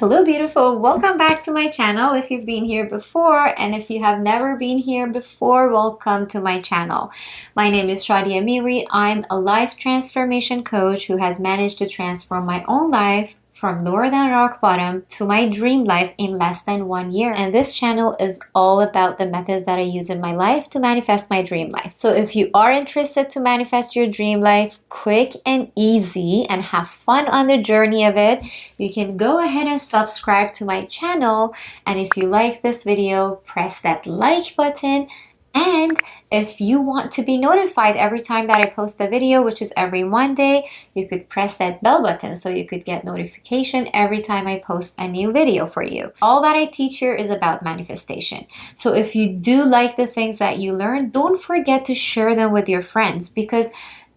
Hello beautiful, welcome back to my channel if you've been here before, and if you have never been here before, welcome to my channel. My name is Shadi Amiri. I'm a life transformation coach who has managed to transform my own life from lower than rock bottom to my dream life in less than 1 year. And this channel is all about the methods that I use in my life to manifest my dream life. So if you are interested to manifest your dream life quick and easy and have fun on the journey of it, you can go ahead and subscribe to my channel. And if you like this video, press that like button. And if you want to be notified every time that I post a video, which is every Monday, you could press that bell button so you could get notification every time I post a new video for you. All that I teach here is about manifestation. So if you do like the things that you learn, don't forget to share them with your friends, because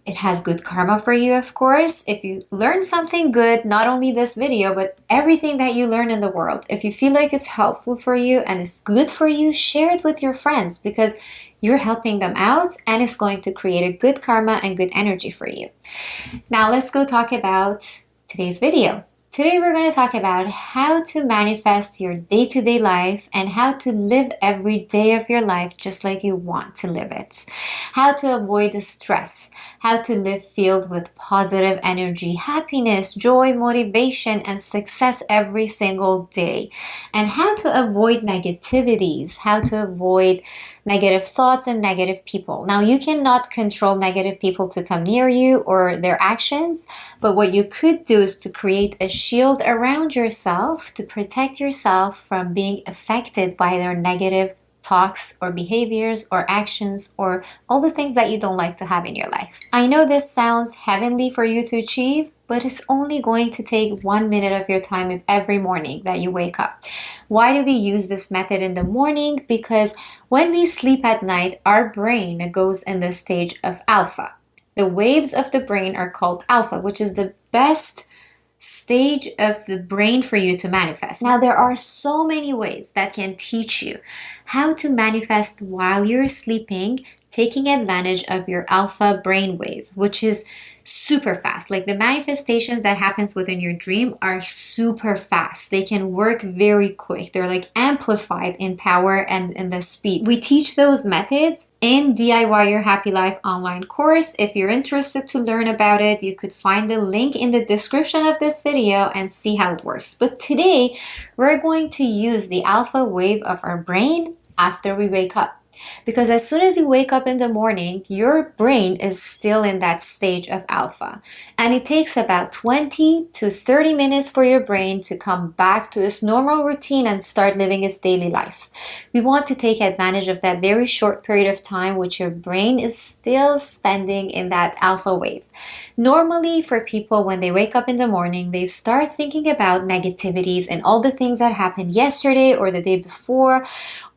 it has good karma for you, of course. If you learn something good, not only this video, but everything that you learn in the world, if you feel like it's helpful for you and it's good for you, share it with your friends, because you're helping them out and it's going to create a good karma and good energy for you. Now let's go talk about today's video. Today we're going to talk about how to manifest your day-to-day life and how to live every day of your life just like you want to live it. How to avoid the stress, how to live filled with positive energy, happiness, joy, motivation, and success every single day. And how to avoid negativities, how to avoid negative thoughts and negative people. Now, you cannot control negative people to come near you or their actions, but what you could do is to create a shield around yourself to protect yourself from being affected by their negative talks or behaviors or actions or all the things that you don't like to have in your life. I know this sounds heavenly for you to achieve, but it's only going to take 1 minute of your time every morning that you wake up. Why do we use this method in the morning? Because when we sleep at night, our brain goes in the stage of alpha. The waves of the brain are called alpha, which is the best stage of the brain for you to manifest. Now, there are so many ways that can teach you how to manifest while you're sleeping, taking advantage of your alpha brainwave, which is super fast. Like the manifestations that happens within your dream are super fast. They can work very quick. They're like amplified in power and in the speed. We teach those methods in DIY Your Happy Life online course. If you're interested to learn about it, you could find the link in the description of this video and see how it works. But today, we're going to use the alpha wave of our brain after we wake up. Because as soon as you wake up in the morning, your brain is still in that stage of alpha. And it takes about 20 to 30 minutes for your brain to come back to its normal routine and start living its daily life. We want to take advantage of that very short period of time which your brain is still spending in that alpha wave. Normally, for people, when they wake up in the morning, they start thinking about negativities and all the things that happened yesterday or the day before,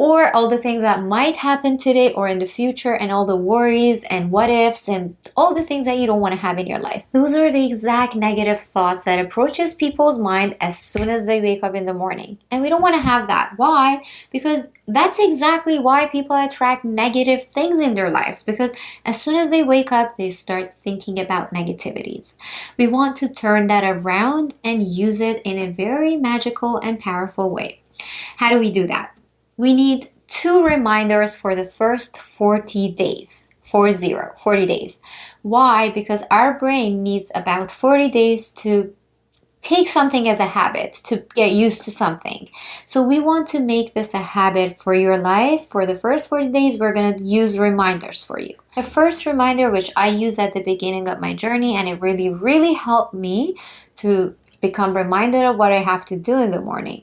or all the things that might happen today or in the future, and all the worries and what ifs and all the things that you don't want to have in your life. Those are the exact negative thoughts that approaches people's mind as soon as they wake up in the morning. And we don't want to have that. Why? Because that's exactly why people attract negative things in their lives, because as soon as they wake up, they start thinking about negativities. We want to turn that around and use it in a very magical and powerful way. How do we do that? We need 2 reminders for the first 40 days. 40 days. Why? Because our brain needs about 40 days to take something as a habit, to get used to something. So we want to make this a habit for your life. For the first 40 days, we're going to use reminders for you. The first reminder, which I use at the beginning of my journey, and it really, really helped me to become reminded of what I have to do in the morning,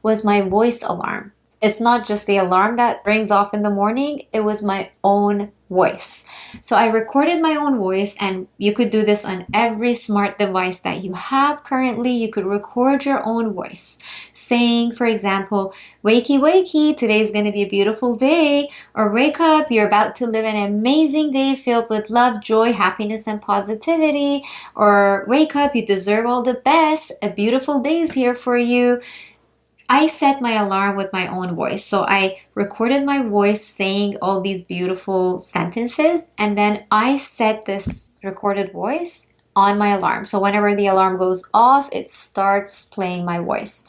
was my voice alarm. It's not just the alarm that rings off in the morning, it was my own voice. So I recorded my own voice, and you could do this on every smart device that you have currently. You could record your own voice saying, for example, wakey wakey, today's going to be a beautiful day, or wake up, you're about to live an amazing day filled with love, joy, happiness, and positivity, or wake up, you deserve all the best, a beautiful day is here for you. I set my alarm with my own voice. So I recorded my voice saying all these beautiful sentences, and then I set this recorded voice on my alarm. So whenever the alarm goes off, it starts playing my voice.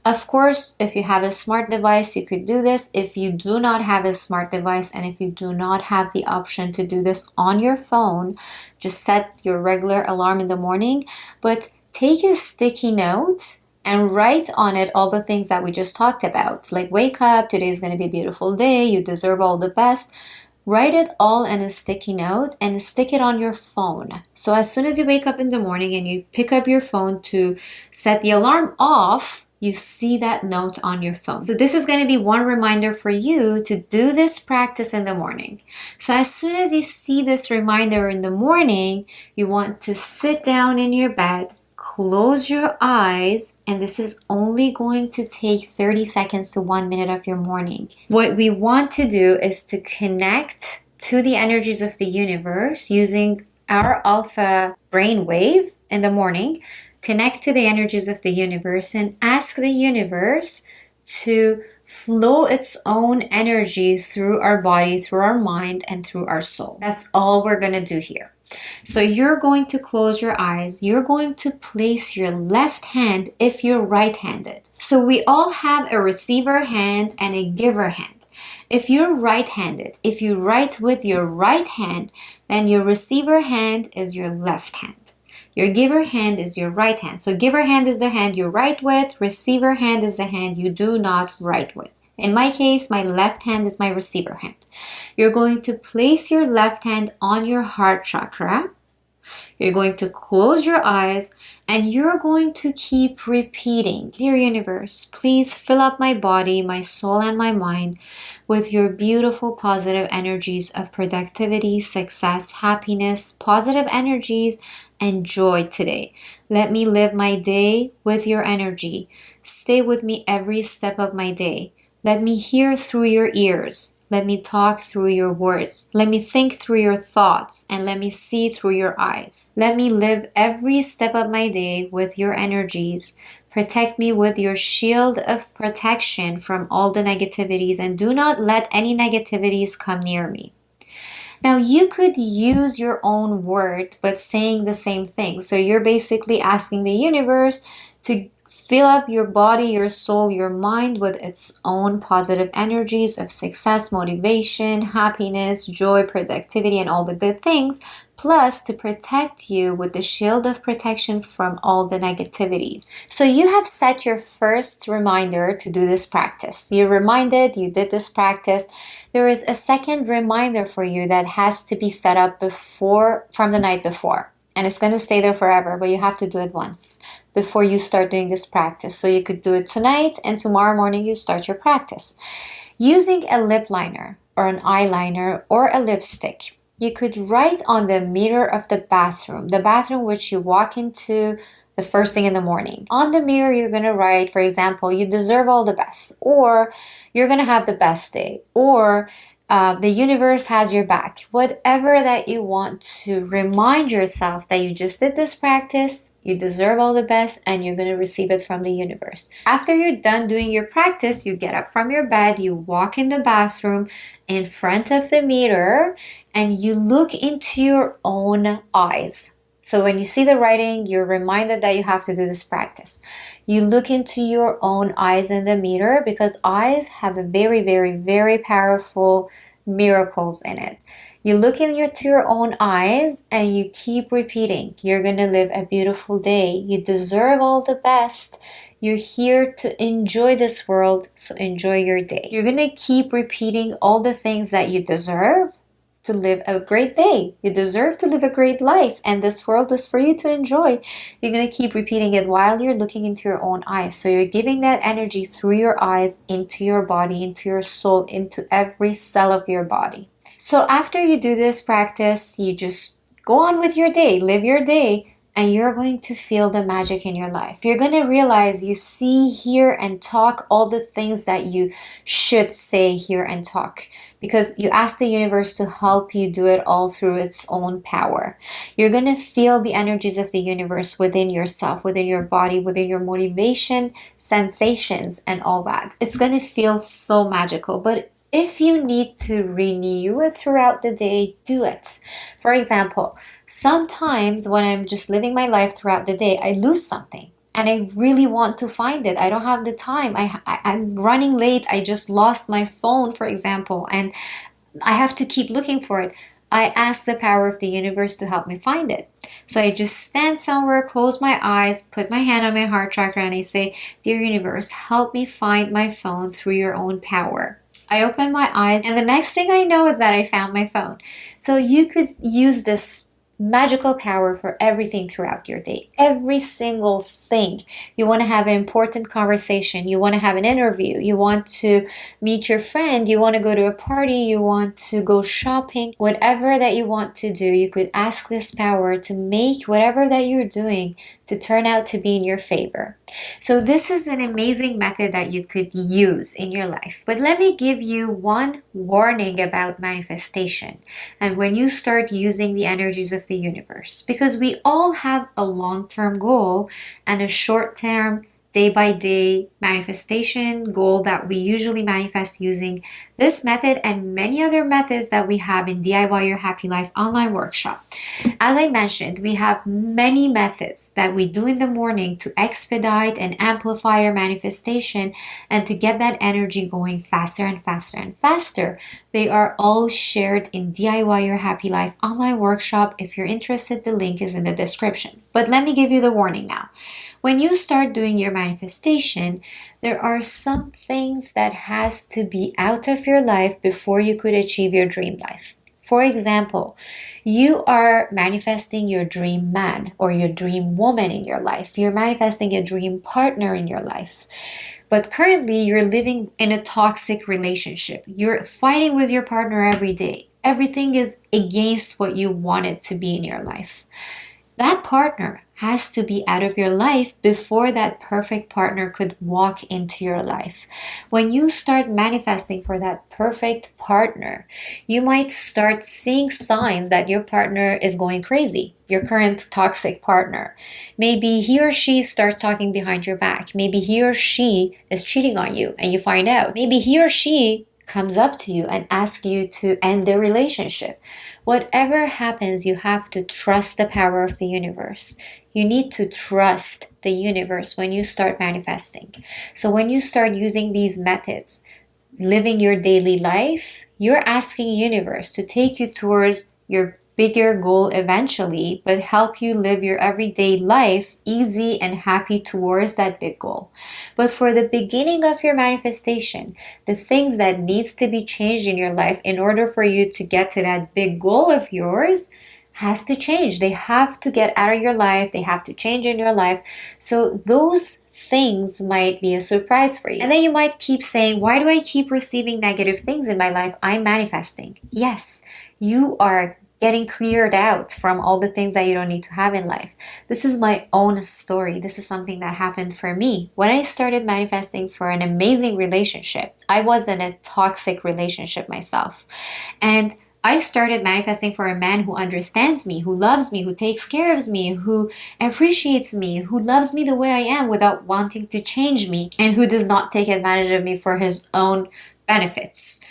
Of course, if you have a smart device, you could do this. If you do not have a smart device and if you do not have the option to do this on your phone, just set your regular alarm in the morning, but take a sticky note and write on it all the things that we just talked about. Like, wake up, today is going to be a beautiful day, you deserve all the best. Write it all in a sticky note and stick it on your phone. So as soon as you wake up in the morning and you pick up your phone to set the alarm off, you see that note on your phone. So this is going to be one reminder for you to do this practice in the morning. So as soon as you see this reminder in the morning, you want to sit down in your bed, close your eyes, and this is only going to take 30 seconds to 1 minute of your morning. What we want to do is to connect to the energies of the universe using our alpha brainwave in the morning. Connect to the energies of the universe and ask the universe to flow its own energy through our body, through our mind, and through our soul. That's all we're going to do here. So you're going to close your eyes. You're going to place your left hand if you're right-handed. So we all have a receiver hand and a giver hand. If you're right-handed, if you write with your right hand, then your receiver hand is your left hand. Your giver hand is your right hand. So giver hand is the hand you write with. Receiver hand is the hand you do not write with. In my case, my left hand is my receiver hand. You're going to place your left hand on your heart chakra. You're going to close your eyes and you're going to keep repeating, Dear universe, please fill up my body, my soul, and my mind with your beautiful positive energies of productivity, success, happiness, positive energies, and joy today. Let me live my day with your energy. Stay with me every step of my day. Let me hear through your ears. Let me talk through your words. Let me think through your thoughts and let me see through your eyes. Let me live every step of my day with your energies. Protect me with your shield of protection from all the negativities and do not let any negativities come near me. Now you could use your own word but saying the same thing. So you're basically asking the universe to fill up your body, your soul, your mind with its own positive energies of success, motivation, happiness, joy, productivity, and all the good things, plus to protect you with the shield of protection from all the negativities. So you have set your first reminder to do this practice. You're reminded, you did this practice. There is a second reminder for you that has to be set up from the night before. And it's going to stay there forever, but you have to do it once before you start doing this practice. So you could do it tonight and tomorrow morning you start your practice. Using a lip liner or an eyeliner or a lipstick, you could write on the mirror of the bathroom which you walk into the first thing in the morning. On the mirror, you're going to write, for example, you deserve all the best, or you're going to have the best day, or the universe has your back. Whatever that you want to remind yourself that you just did this practice, you deserve all the best, and you're going to receive it from the universe. After you're done doing your practice, you get up from your bed, you walk in the bathroom in front of the mirror, and you look into your own eyes. So when you see the writing, you're reminded that you have to do this practice. You look into your own eyes in the mirror because eyes have a very, very, very powerful miracles in it. You look into your own eyes and you keep repeating, you're going to live a beautiful day. You deserve all the best. You're here to enjoy this world, so enjoy your day. You're going to keep repeating all the things that you deserve to live a great day. You deserve to live a great life, and this world is for you to enjoy. You're going to keep repeating it while you're looking into your own eyes. So you're giving that energy through your eyes into your body, into your soul, into every cell of your body. So after you do this practice, you just go on with your day, live your day, and you're going to feel the magic in your life. You're going to realize you see, hear, and talk all the things that you should say, hear, and talk, because you ask the universe to help you do it all through its own power. You're going to feel the energies of the universe within yourself, within your body, within your motivation, sensations, and all that. It's going to feel so magical, but If you need to renew it throughout the day, do it. For example, sometimes when I'm just living my life throughout the day, I lose something and I really want to find it. I don't have the time. I'm running late. I just lost my phone, for example, and I have to keep looking for it. I ask the power of the universe to help me find it. So I just stand somewhere, close my eyes, put my hand on my heart chakra, and I say, Dear universe, help me find my phone through your own power. I open my eyes, and the next thing I know is that I found my phone. So you could use this magical power for everything throughout your day. Every single thing. You want to have an important conversation. You want to have an interview. You want to meet your friend. You want to go to a party. You want to go shopping. Whatever that you want to do, you could ask this power to make whatever that you're doing to turn out to be in your favor. So this is an amazing method that you could use in your life. But let me give you one warning about manifestation and when you start using the energies of the universe, because we all have a long-term goal and a short-term day-by-day manifestation goal that we usually manifest using this method and many other methods that we have in DIY Your Happy Life online workshop. As I mentioned, we have many methods that we do in the morning to expedite and amplify our manifestation and to get that energy going faster and faster and faster. They are all shared in DIY Your Happy Life online workshop. If you're interested, the link is in the description. But let me give you the warning now. When you start doing your manifestation, there are some things that has to be out of your life before you could achieve your dream life. For example, you are manifesting your dream man or your dream woman in your life. You're manifesting a dream partner in your life. But currently, you're living in a toxic relationship. You're fighting with your partner every day. Everything is against what you want it to be in your life. That partner has to be out of your life before that perfect partner could walk into your life. When you start manifesting for that perfect partner, you might start seeing signs that your partner is going crazy, your current toxic partner. Maybe he or she starts talking behind your back. Maybe he or she is cheating on you and you find out. Maybe he or she comes up to you and asks you to end the relationship. Whatever happens, you have to trust the power of the universe. You need to trust the universe when you start manifesting. So when you start using these methods, living your daily life, you're asking universe to take you towards your bigger goal eventually, but help you live your everyday life easy and happy towards that big goal. But for the beginning of your manifestation, the things that needs to be changed in your life in order for you to get to that big goal of yours has to change. They have to get out of your life. They have to change in your life. So those things might be a surprise for you. And then you might keep saying, why do I keep receiving negative things in my life? I'm manifesting. Yes, you are getting cleared out from all the things that you don't need to have in life. This is my own story. This is something that happened for me. When I started manifesting for an amazing relationship, I was in a toxic relationship myself. And I started manifesting for a man who understands me, who loves me, who takes care of me, who appreciates me, who loves me the way I am without wanting to change me, and who does not take advantage of me for his own benefits.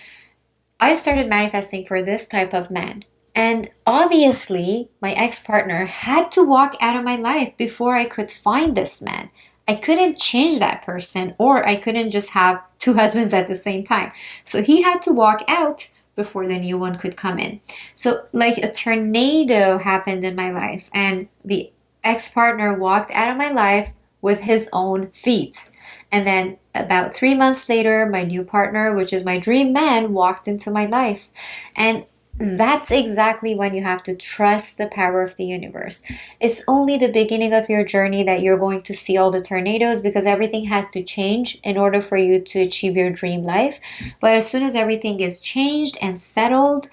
I started manifesting for this type of man. And obviously, my ex-partner had to walk out of my life before I could find this man. I couldn't change that person, or I couldn't just have two husbands at the same time. So he had to walk out before the new one could come in. So like a tornado happened in my life, and the ex-partner walked out of my life with his own feet. And then about 3 months later, my new partner, which is my dream man, walked into my life. And that's exactly when you have to trust the power of the universe. It's only the beginning of your journey that you're going to see all the tornadoes, because everything has to change in order for you to achieve your dream life. But as soon as everything is changed and settled,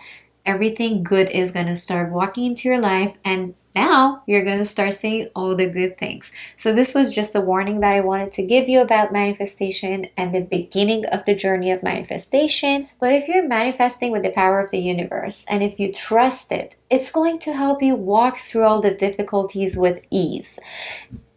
everything good is going to start walking into your life, and now you're going to start seeing all the good things. So this was just a warning that I wanted to give you about manifestation and the beginning of the journey of manifestation. But if you're manifesting with the power of the universe, and if you trust it, it's going to help you walk through all the difficulties with ease.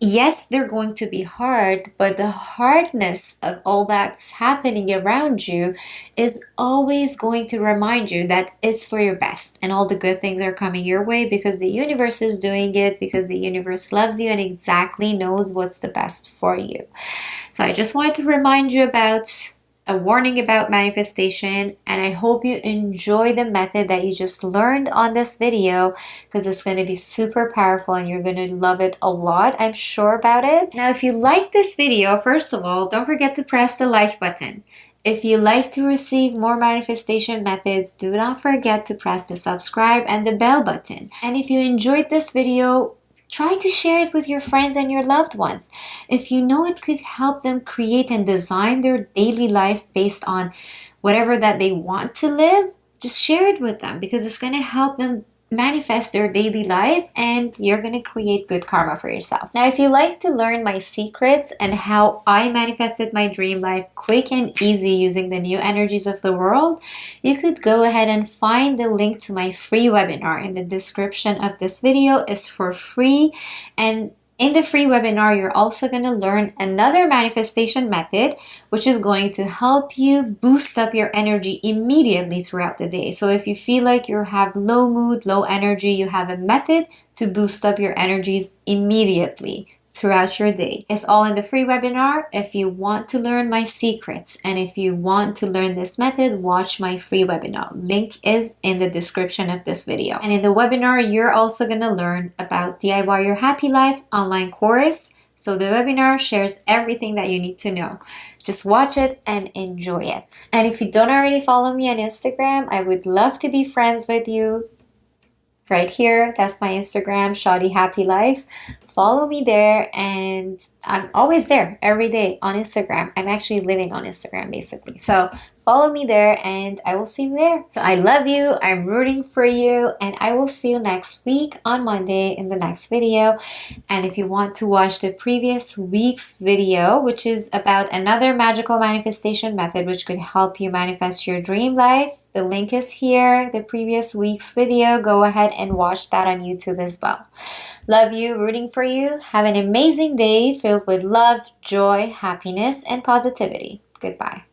Yes, they're going to be hard, but the hardness of all that's happening around you is always going to remind you that it's for your best and all the good things are coming your way because the universe is doing it, because the universe loves you and exactly knows what's the best for you. So I just wanted to remind you about a warning about manifestation, and I hope you enjoy the method that you just learned on this video because it's going to be super powerful and you're going to love it a lot. I'm sure about it. Now, if you like this video, first of all, don't forget to press the like button. If you like to receive more manifestation methods, do not forget to press the subscribe and the bell button. And if you enjoyed this video, try to share it with your friends and your loved ones. If you know it could help them create and design their daily life based on whatever that they want to live, just share it with them because it's going to help them manifest their daily life and you're going to create good karma for yourself. Now, if you like to learn my secrets and how I manifested my dream life quick and easy using the new energies of the world, you could go ahead and find the link to my free webinar in the description of this video. It's for free, and in the free webinar, you're also going to learn another manifestation method, which is going to help you boost up your energy immediately throughout the day. So if you feel like you have low mood, low energy, you have a method to boost up your energies immediately throughout your day. It's all in the free webinar. If you want to learn my secrets and if you want to learn this method, watch my free webinar. Link is in the description of this video. And in the webinar, you're also going to learn about DIY Your Happy Life online course. So the webinar shares everything that you need to know. Just watch it and enjoy it. And if you don't already follow me on Instagram, I would love to be friends with you. Right here, that's my Instagram, Shadi Happy Life. Follow me there, and I'm always there every day on Instagram. I'm actually living on Instagram basically. So follow me there and I will see you there. So I love you, I'm rooting for you, and I will see you next week on Monday in the next video. And if you want to watch the previous week's video, which is about another magical manifestation method which could help you manifest your dream life, the link is here, the previous week's video. Go ahead and watch that on YouTube as well. Love you, rooting for you. Have an amazing day filled with love, joy, happiness, and positivity. Goodbye.